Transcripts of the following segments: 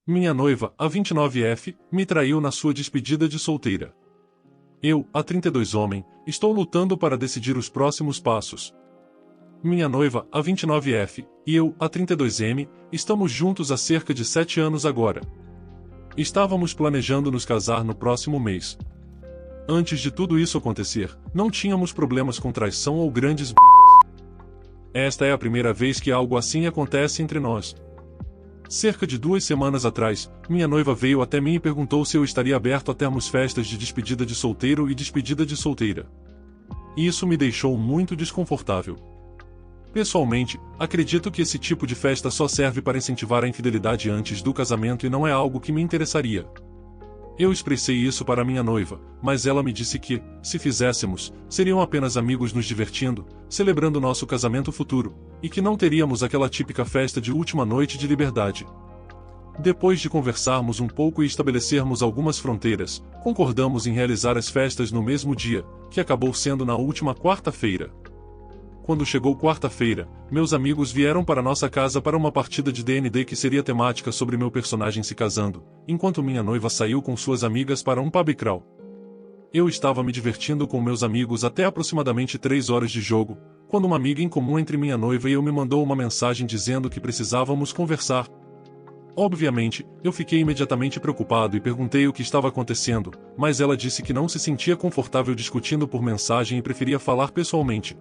Minha noiva, a 29F, me traiu na sua despedida de solteira. Eu, a 32 homem, estou lutando para decidir os próximos passos. Minha noiva, a 29F, e eu, a 32M, estamos juntos há cerca de 7 anos agora. Estávamos planejando nos casar no próximo mês. Antes de tudo isso acontecer, não tínhamos problemas com traição ou grandes brigas. Esta é a primeira vez que algo assim acontece entre nós. Cerca de 2 semanas atrás, minha noiva veio até mim e perguntou se eu estaria aberto a termos festas de despedida de solteiro e despedida de solteira. Isso me deixou muito desconfortável. Pessoalmente, acredito que esse tipo de festa só serve para incentivar a infidelidade antes do casamento e não é algo que me interessaria. Eu expressei isso para minha noiva, mas ela me disse que, se fizéssemos, seriam apenas amigos nos divertindo, celebrando nosso casamento futuro, e que não teríamos aquela típica festa de última noite de liberdade. Depois de conversarmos um pouco e estabelecermos algumas fronteiras, concordamos em realizar as festas no mesmo dia, que acabou sendo na última quarta-feira. Quando chegou quarta-feira, meus amigos vieram para nossa casa para uma partida de D&D que seria temática sobre meu personagem se casando, enquanto minha noiva saiu com suas amigas para um pub crawl. Eu estava me divertindo com meus amigos até aproximadamente 3 horas de jogo, quando uma amiga em comum entre minha noiva e eu me mandou uma mensagem dizendo que precisávamos conversar. Obviamente, eu fiquei imediatamente preocupado e perguntei o que estava acontecendo, mas ela disse que não se sentia confortável discutindo por mensagem e preferia falar pessoalmente.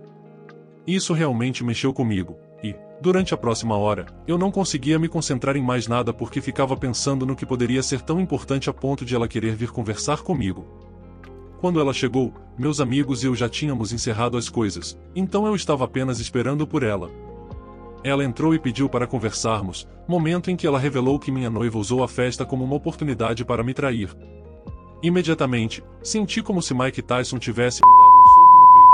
Isso realmente mexeu comigo, e, durante a próxima hora, eu não conseguia me concentrar em mais nada porque ficava pensando no que poderia ser tão importante a ponto de ela querer vir conversar comigo. Quando ela chegou, meus amigos e eu já tínhamos encerrado as coisas, então eu estava apenas esperando por ela. Ela entrou e pediu para conversarmos, momento em que ela revelou que minha noiva usou a festa como uma oportunidade para me trair. Imediatamente, senti como se Mike Tyson tivesse me dado um soco no peito.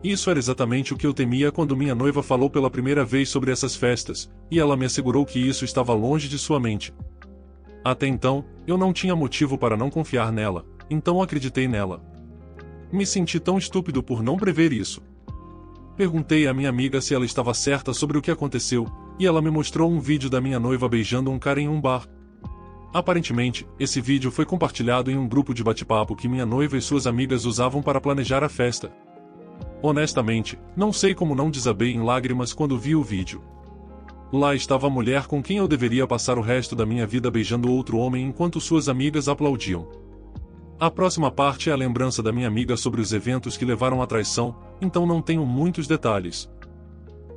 Isso era exatamente o que eu temia quando minha noiva falou pela primeira vez sobre essas festas, e ela me assegurou que isso estava longe de sua mente. Até então, eu não tinha motivo para não confiar nela, então acreditei nela. Me senti tão estúpido por não prever isso. Perguntei à minha amiga se ela estava certa sobre o que aconteceu, e ela me mostrou um vídeo da minha noiva beijando um cara em um bar. Aparentemente, esse vídeo foi compartilhado em um grupo de bate-papo que minha noiva e suas amigas usavam para planejar a festa. Honestamente, não sei como não desabei em lágrimas quando vi o vídeo. Lá estava a mulher com quem eu deveria passar o resto da minha vida beijando outro homem enquanto suas amigas aplaudiam. A próxima parte é a lembrança da minha amiga sobre os eventos que levaram à traição, então não tenho muitos detalhes.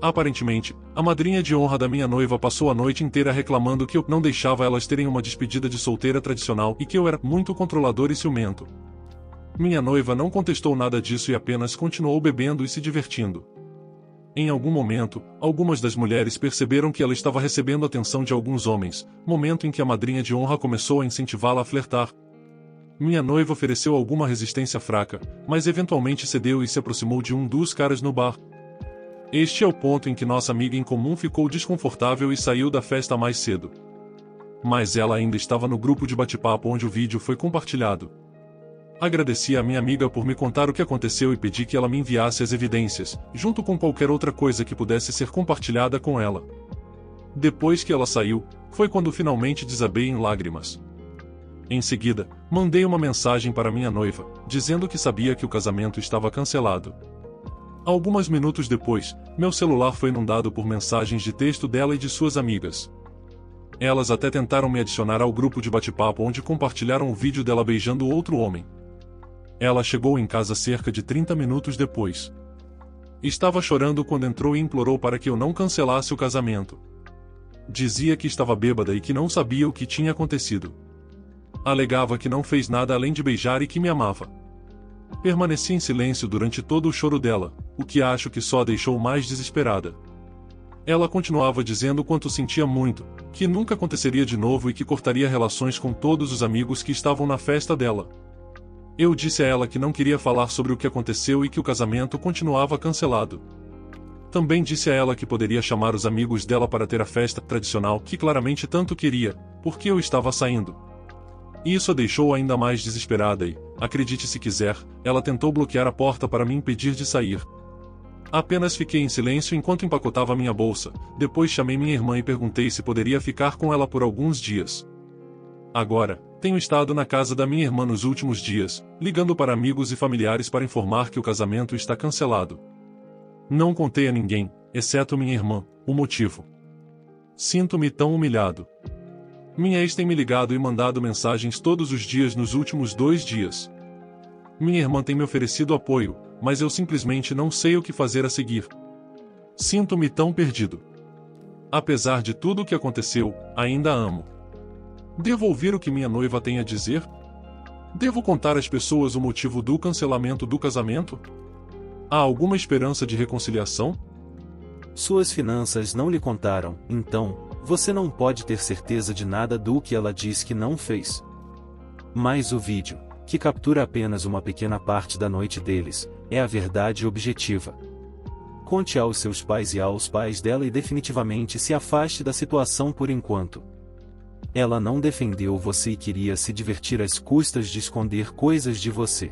Aparentemente, a madrinha de honra da minha noiva passou a noite inteira reclamando que eu não deixava elas terem uma despedida de solteira tradicional e que eu era muito controlador e ciumento. Minha noiva não contestou nada disso e apenas continuou bebendo e se divertindo. Em algum momento, algumas das mulheres perceberam que ela estava recebendo atenção de alguns homens, momento em que a madrinha de honra começou a incentivá-la a flertar. Minha noiva ofereceu alguma resistência fraca, mas eventualmente cedeu e se aproximou de um dos caras no bar. Este é o ponto em que nossa amiga em comum ficou desconfortável e saiu da festa mais cedo. Mas ela ainda estava no grupo de bate-papo onde o vídeo foi compartilhado. Agradeci à minha amiga por me contar o que aconteceu e pedi que ela me enviasse as evidências, junto com qualquer outra coisa que pudesse ser compartilhada com ela. Depois que ela saiu, foi quando finalmente desabei em lágrimas. Em seguida, mandei uma mensagem para minha noiva, dizendo que sabia que o casamento estava cancelado. Alguns minutos depois, meu celular foi inundado por mensagens de texto dela e de suas amigas. Elas até tentaram me adicionar ao grupo de bate-papo onde compartilharam o vídeo dela beijando outro homem. Ela chegou em casa cerca de 30 minutos depois. Estava chorando quando entrou e implorou para que eu não cancelasse o casamento. Dizia que estava bêbada e que não sabia o que tinha acontecido. Alegava que não fez nada além de beijar e que me amava. Permaneci em silêncio durante todo o choro dela, o que acho que só a deixou mais desesperada. Ela continuava dizendo quanto sentia muito, que nunca aconteceria de novo e que cortaria relações com todos os amigos que estavam na festa dela. Eu disse a ela que não queria falar sobre o que aconteceu e que o casamento continuava cancelado. Também disse a ela que poderia chamar os amigos dela para ter a festa tradicional que claramente tanto queria, porque eu estava saindo. Isso a deixou ainda mais desesperada e, acredite se quiser, ela tentou bloquear a porta para me impedir de sair. Apenas fiquei em silêncio enquanto empacotava minha bolsa, depois chamei minha irmã e perguntei se poderia ficar com ela por alguns dias. Agora, tenho estado na casa da minha irmã nos últimos dias, ligando para amigos e familiares para informar que o casamento está cancelado. Não contei a ninguém, exceto minha irmã, o motivo. Sinto-me tão humilhado. Minha ex tem me ligado e mandado mensagens todos os dias nos últimos 2 dias. Minha irmã tem me oferecido apoio, mas eu simplesmente não sei o que fazer a seguir. Sinto-me tão perdido. Apesar de tudo o que aconteceu, ainda a amo. Devo ouvir o que minha noiva tem a dizer? Devo contar às pessoas o motivo do cancelamento do casamento? Há alguma esperança de reconciliação? Suas finanças não lhe contaram, então, você não pode ter certeza de nada do que ela diz que não fez. Mas o vídeo, que captura apenas uma pequena parte da noite deles, é a verdade objetiva. Conte aos seus pais e aos pais dela e definitivamente se afaste da situação por enquanto. Ela não defendeu você e queria se divertir às custas de esconder coisas de você.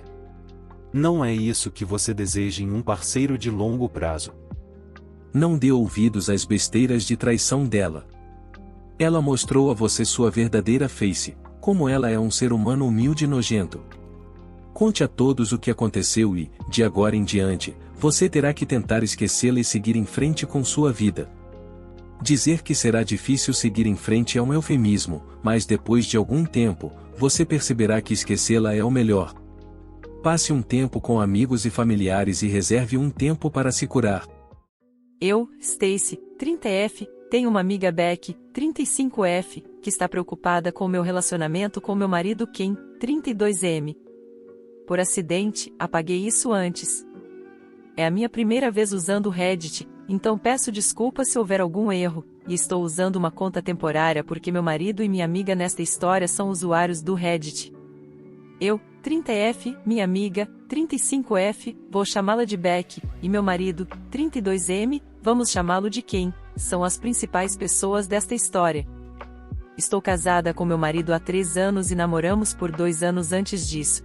Não é isso que você deseja em um parceiro de longo prazo. Não dê ouvidos às besteiras de traição dela. Ela mostrou a você sua verdadeira face, como ela é um ser humano humilde e nojento. Conte a todos o que aconteceu e, de agora em diante, você terá que tentar esquecê-la e seguir em frente com sua vida. Dizer que será difícil seguir em frente é um eufemismo, mas depois de algum tempo, você perceberá que esquecê-la é o melhor. Passe um tempo com amigos e familiares e reserve um tempo para se curar. Eu, Stacy, 30F, tenho uma amiga Becky, 35F, que está preocupada com meu relacionamento com meu marido Ken, 32M. Por acidente, apaguei isso antes. É a minha primeira vez usando o Reddit, então peço desculpas se houver algum erro, e estou usando uma conta temporária porque meu marido e minha amiga nesta história são usuários do Reddit. Eu, 30F, minha amiga, 35F, vou chamá-la de Becky, e meu marido, 32M, vamos chamá-lo de Ken, são as principais pessoas desta história. Estou casada com meu marido há 3 anos e namoramos por 2 anos antes disso.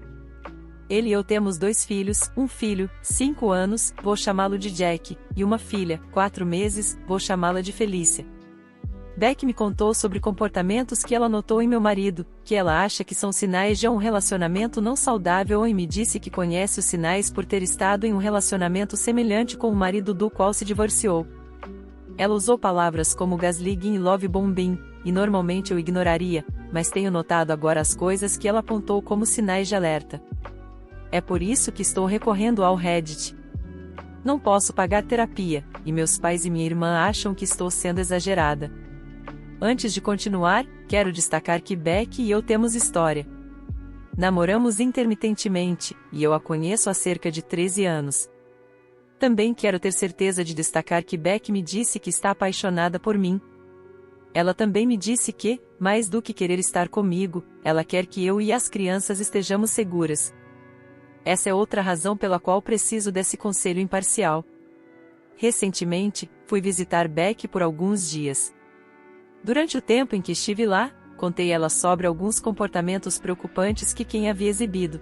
Ele e eu temos 2 filhos, um filho, 5 anos, vou chamá-lo de Jack, e uma filha, 4 meses, vou chamá-la de Felícia. Beck me contou sobre comportamentos que ela notou em meu marido, que ela acha que são sinais de um relacionamento não saudável e me disse que conhece os sinais por ter estado em um relacionamento semelhante com o marido do qual se divorciou. Ela usou palavras como gaslighting e love bombing, e normalmente eu ignoraria, mas tenho notado agora as coisas que ela apontou como sinais de alerta. É por isso que estou recorrendo ao Reddit. Não posso pagar terapia, e meus pais e minha irmã acham que estou sendo exagerada. Antes de continuar, quero destacar que Beck e eu temos história. Namoramos intermitentemente, e eu a conheço há cerca de 13 anos. Também quero ter certeza de destacar que Beck me disse que está apaixonada por mim. Ela também me disse que, mais do que querer estar comigo, ela quer que eu e as crianças estejamos seguras. Essa é outra razão pela qual preciso desse conselho imparcial. Recentemente, fui visitar Beck por alguns dias. Durante o tempo em que estive lá, contei a ela sobre alguns comportamentos preocupantes que Ken havia exibido.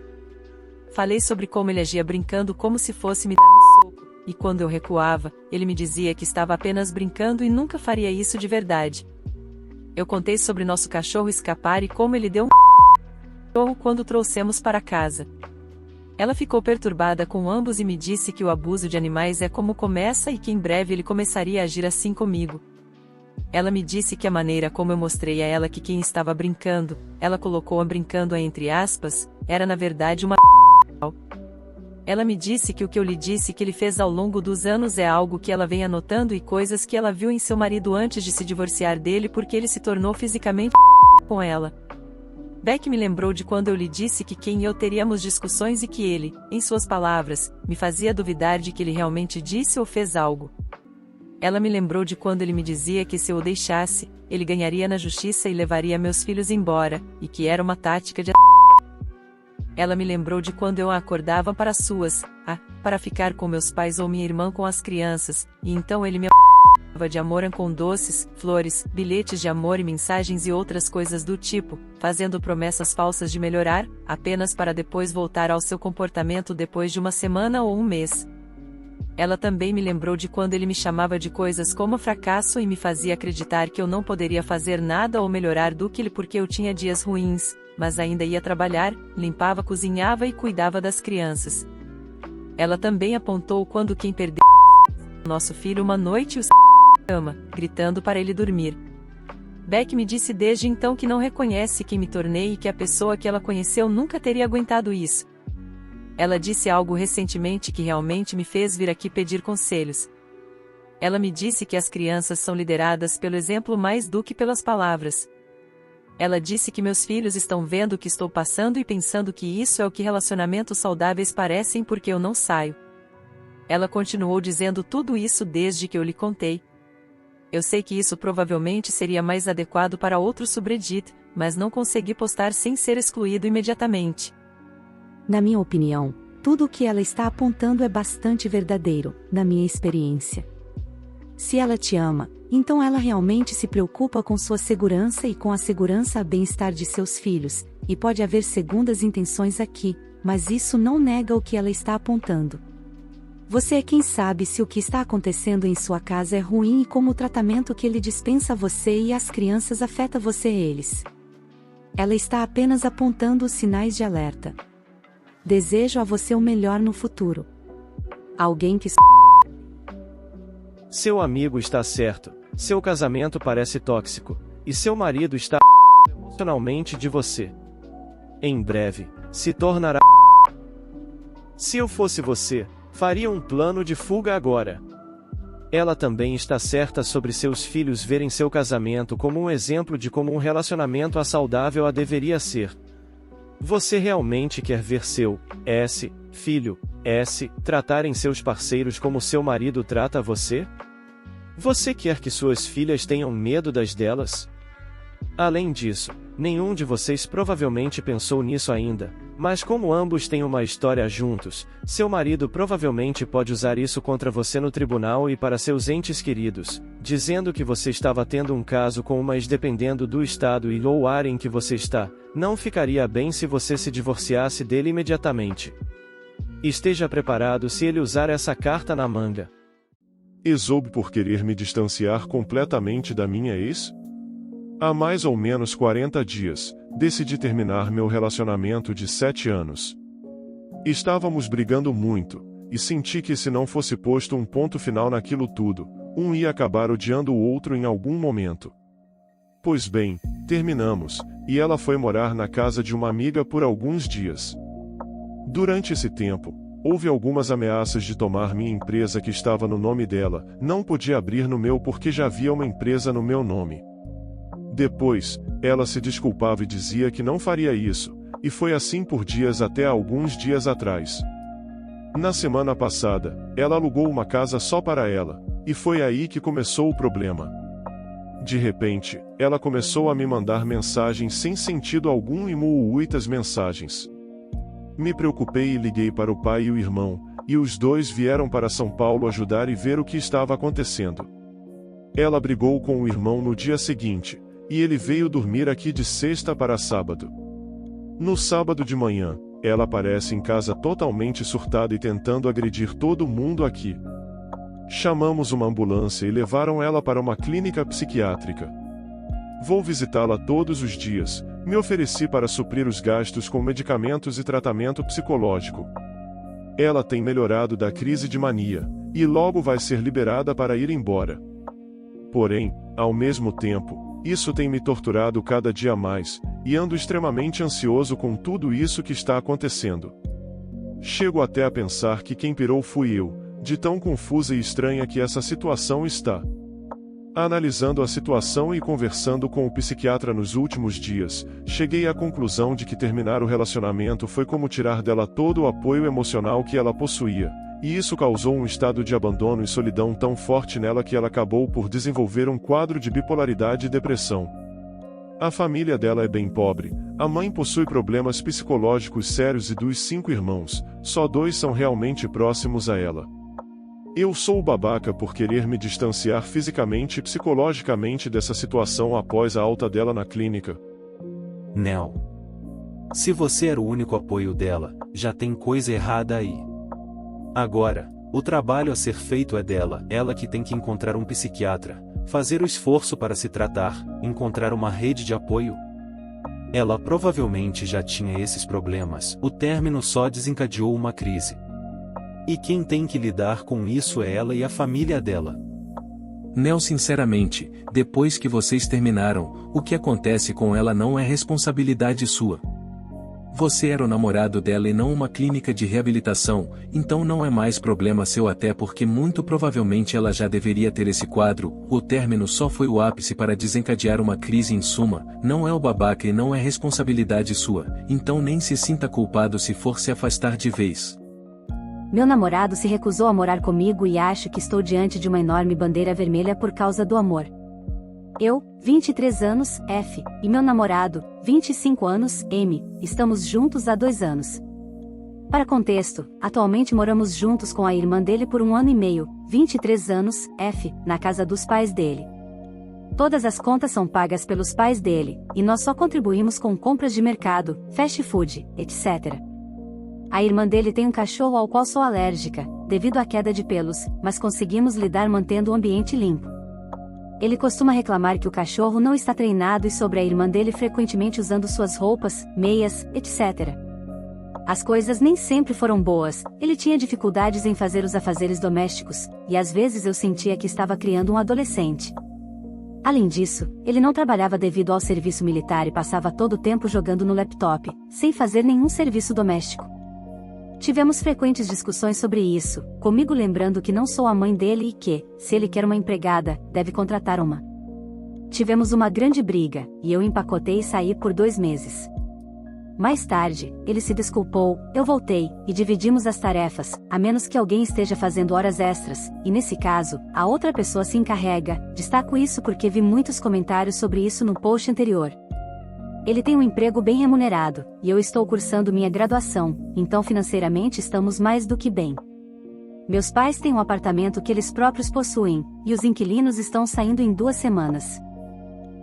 Falei sobre como ele agia brincando como se fosse me dar um soco, e quando eu recuava, ele me dizia que estava apenas brincando e nunca faria isso de verdade. Eu contei sobre nosso cachorro escapar e como ele deu um cachorro quando o trouxemos para casa. Ela ficou perturbada com ambos e me disse que o abuso de animais é como começa e que em breve ele começaria a agir assim comigo. Ela me disse que a maneira como eu mostrei a ela que quem estava brincando, ela colocou a brincando entre aspas, era na verdade uma Ela me disse que o que eu lhe disse que ele fez ao longo dos anos é algo que ela vem anotando e coisas que ela viu em seu marido antes de se divorciar dele porque ele se tornou fisicamente com ela. Beck me lembrou de quando eu lhe disse que Ken e eu teríamos discussões e que ele, em suas palavras, me fazia duvidar de que ele realmente disse ou fez algo. Ela me lembrou de quando ele me dizia que se eu o deixasse, ele ganharia na justiça e levaria meus filhos embora, e que era uma tática de Ela me lembrou de quando eu a acordava para para ficar com meus pais ou minha irmã com as crianças, e então ele me de amor com doces, flores, bilhetes de amor e mensagens e outras coisas do tipo, fazendo promessas falsas de melhorar, apenas para depois voltar ao seu comportamento depois de uma semana ou um mês. Ela também me lembrou de quando ele me chamava de coisas como fracasso e me fazia acreditar que eu não poderia fazer nada ou melhorar do que ele porque eu tinha dias ruins, mas ainda ia trabalhar, limpava, cozinhava e cuidava das crianças. Ela também apontou quando quem perdeu nosso filho uma noite e o cama, gritando para ele dormir. Beck me disse desde então que não reconhece quem me tornei e que a pessoa que ela conheceu nunca teria aguentado isso. Ela disse algo recentemente que realmente me fez vir aqui pedir conselhos. Ela me disse que as crianças são lideradas pelo exemplo mais do que pelas palavras. Ela disse que meus filhos estão vendo o que estou passando e pensando que isso é o que relacionamentos saudáveis parecem porque eu não saio. Ela continuou dizendo tudo isso desde que eu lhe contei. Eu sei que isso provavelmente seria mais adequado para outro subreddit, mas não consegui postar sem ser excluído imediatamente. Na minha opinião, tudo o que ela está apontando é bastante verdadeiro, na minha experiência. Se ela te ama, então ela realmente se preocupa com sua segurança e com a segurança e bem-estar de seus filhos, e pode haver segundas intenções aqui, mas isso não nega o que ela está apontando. Você é quem sabe se o que está acontecendo em sua casa é ruim e como o tratamento que ele dispensa a você e às crianças afeta você e eles. Ela está apenas apontando os sinais de alerta. Desejo a você o melhor no futuro. Alguém que... Seu amigo está certo, seu casamento parece tóxico, e seu marido está emocionalmente de você. Em breve, se tornará... Se eu fosse você, faria um plano de fuga agora. Ela também está certa sobre seus filhos verem seu casamento como um exemplo de como um relacionamento saudável deveria ser. Você realmente quer ver seu filho tratarem seus parceiros como seu marido trata você? Você quer que suas filhas tenham medo das delas? Além disso, nenhum de vocês provavelmente pensou nisso ainda, mas como ambos têm uma história juntos, seu marido provavelmente pode usar isso contra você no tribunal e para seus entes queridos, dizendo que você estava tendo um caso com uma ex-dependendo do estado e ou área em que você está, não ficaria bem se você se divorciasse dele imediatamente. Esteja preparado se ele usar essa carta na manga. Exoube por querer me distanciar completamente da minha ex? Há mais ou menos 40 dias, decidi terminar meu relacionamento de 7 anos. Estávamos brigando muito, e senti que se não fosse posto um ponto final naquilo tudo, um ia acabar odiando o outro em algum momento. Pois bem, terminamos, e ela foi morar na casa de uma amiga por alguns dias. Durante esse tempo, houve algumas ameaças de tomar minha empresa que estava no nome dela, não podia abrir no meu porque já havia uma empresa no meu nome. Depois, ela se desculpava e dizia que não faria isso, e foi assim por dias até alguns dias atrás. Na semana passada, ela alugou uma casa só para ela, e foi aí que começou o problema. De repente, ela começou a me mandar mensagens sem sentido algum e muitas mensagens. Me preocupei e liguei para o pai e o irmão, e os dois vieram para São Paulo ajudar e ver o que estava acontecendo. Ela brigou com o irmão no dia seguinte, e ele veio dormir aqui de sexta para sábado. No sábado de manhã, ela aparece em casa totalmente surtada e tentando agredir todo mundo aqui. Chamamos uma ambulância e levaram ela para uma clínica psiquiátrica. Vou visitá-la todos os dias, me ofereci para suprir os gastos com medicamentos e tratamento psicológico. Ela tem melhorado da crise de mania, e logo vai ser liberada para ir embora. Porém, ao mesmo tempo, isso tem me torturado cada dia mais, e ando extremamente ansioso com tudo isso que está acontecendo. Chego até a pensar que quem pirou fui eu, de tão confusa e estranha que essa situação está. Analisando a situação e conversando com o psiquiatra nos últimos dias, cheguei à conclusão de que terminar o relacionamento foi como tirar dela todo o apoio emocional que ela possuía, e isso causou um estado de abandono e solidão tão forte nela que ela acabou por desenvolver um quadro de bipolaridade e depressão. A família dela é bem pobre, a mãe possui problemas psicológicos sérios e dos 5 irmãos, só 2 são realmente próximos a ela. Eu sou o babaca por querer me distanciar fisicamente e psicologicamente dessa situação após a alta dela na clínica. Nel. Se você era o único apoio dela, já tem coisa errada aí. Agora, O trabalho a ser feito é dela, ela que tem que encontrar um psiquiatra, fazer o esforço para se tratar, encontrar uma rede de apoio. Ela provavelmente já tinha esses problemas, o término só desencadeou uma crise. E quem tem que lidar com isso é ela e a família dela. Nel, sinceramente, depois que vocês terminaram, o que acontece com ela não é responsabilidade sua. Você era o namorado dela e não uma clínica de reabilitação, então não é mais problema seu, até porque muito provavelmente ela já deveria ter esse quadro. O término só foi o ápice para desencadear uma crise. Em suma, não é o babaca e não é responsabilidade sua, então nem se sinta culpado se for se afastar de vez. Meu namorado se recusou a morar comigo e acho que estou diante de uma enorme bandeira vermelha por causa do amor. Eu, 23 anos, F, e meu namorado, 25 anos, M, estamos juntos há 2 anos. Para contexto, atualmente moramos juntos com a irmã dele por 1 ano e meio, 23 anos, F, na casa dos pais dele. Todas as contas são pagas pelos pais dele, e nós só contribuímos com compras de mercado, fast food, etc. A irmã dele tem um cachorro ao qual sou alérgica, devido à queda de pelos, mas conseguimos lidar mantendo o ambiente limpo. Ele costuma reclamar que o cachorro não está treinado e sobre a irmã dele frequentemente usando suas roupas, meias, etc. As coisas nem sempre foram boas, ele tinha dificuldades em fazer os afazeres domésticos, e às vezes eu sentia que estava criando um adolescente. Além disso, ele não trabalhava devido ao serviço militar e passava todo o tempo jogando no laptop, sem fazer nenhum serviço doméstico. Tivemos frequentes discussões sobre isso, comigo lembrando que não sou a mãe dele e que, se ele quer uma empregada, deve contratar uma. Tivemos uma grande briga, e eu empacotei e saí por 2 meses. Mais tarde, ele se desculpou, eu voltei, e dividimos as tarefas, a menos que alguém esteja fazendo horas extras, e nesse caso, a outra pessoa se encarrega. Destaco isso porque vi muitos comentários sobre isso no post anterior. Ele tem um emprego bem remunerado, e eu estou cursando minha graduação, então financeiramente estamos mais do que bem. Meus pais têm um apartamento que eles próprios possuem, e os inquilinos estão saindo em 2 semanas.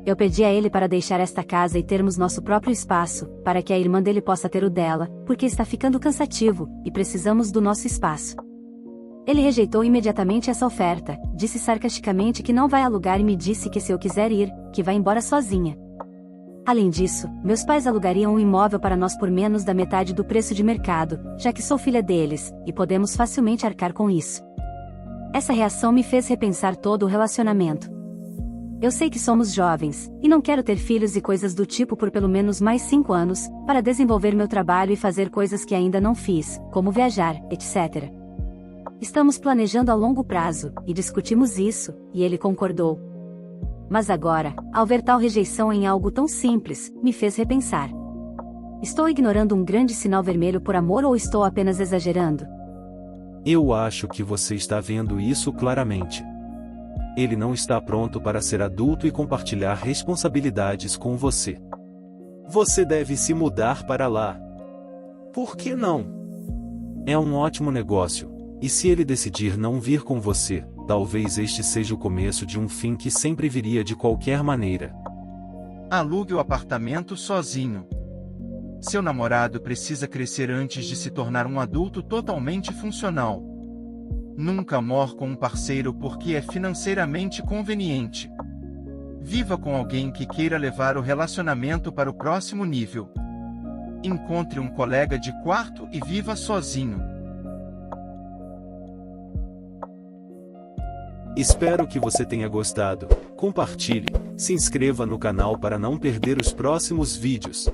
Eu pedi a ele para deixar esta casa e termos nosso próprio espaço, para que a irmã dele possa ter o dela, porque está ficando cansativo, e precisamos do nosso espaço. Ele rejeitou imediatamente essa oferta, disse sarcasticamente que não vai alugar e me disse que se eu quiser ir, que vai embora sozinha. Além disso, meus pais alugariam um imóvel para nós por menos da metade do preço de mercado, já que sou filha deles, e podemos facilmente arcar com isso. Essa reação me fez repensar todo o relacionamento. Eu sei que somos jovens, e não quero ter filhos e coisas do tipo por pelo menos mais 5 anos, para desenvolver meu trabalho e fazer coisas que ainda não fiz, como viajar, etc. Estamos planejando a longo prazo, e discutimos isso, e ele concordou. Mas agora, ao ver tal rejeição em algo tão simples, me fez repensar. Estou ignorando um grande sinal vermelho por amor ou estou apenas exagerando? Eu acho que você está vendo isso claramente. Ele não está pronto para ser adulto e compartilhar responsabilidades com você. Você deve se mudar para lá. Por que não? É um ótimo negócio, e se ele decidir não vir com você, talvez este seja o começo de um fim que sempre viria de qualquer maneira. Alugue o apartamento sozinho. Seu namorado precisa crescer antes de se tornar um adulto totalmente funcional. Nunca more com um parceiro porque é financeiramente conveniente. Viva com alguém que queira levar o relacionamento para o próximo nível. Encontre um colega de quarto e viva sozinho. Espero que você tenha gostado. Compartilhe, se inscreva no canal para não perder os próximos vídeos.